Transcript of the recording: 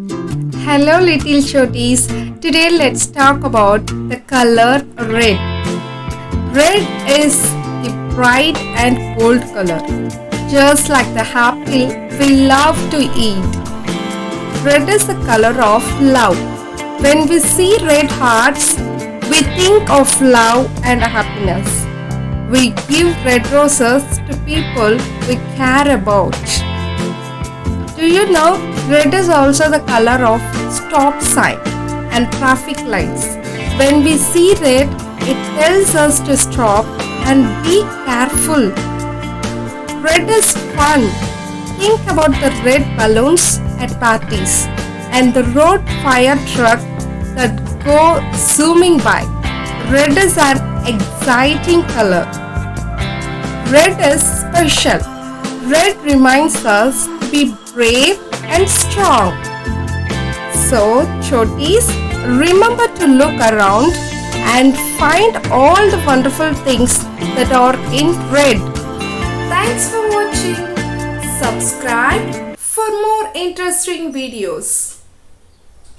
Hello little Chottis. Today let's talk about the color red. Red is the bright and bold color, just like the apple we love to eat. Red is the color of love. When we see red hearts, we think of love and happiness. We give red roses to people we care about. Do you know red is also the color of stop sign and traffic lights? When we see red, it tells us to stop and be careful. Red is fun. Think about the red balloons at parties and the road fire truck that go zooming by. Red is an exciting color. Red is special. Red reminds us to be brave and strong. So, Chottis, remember to look around and find all the wonderful things that are in red. Thanks for watching. Subscribe for more interesting videos.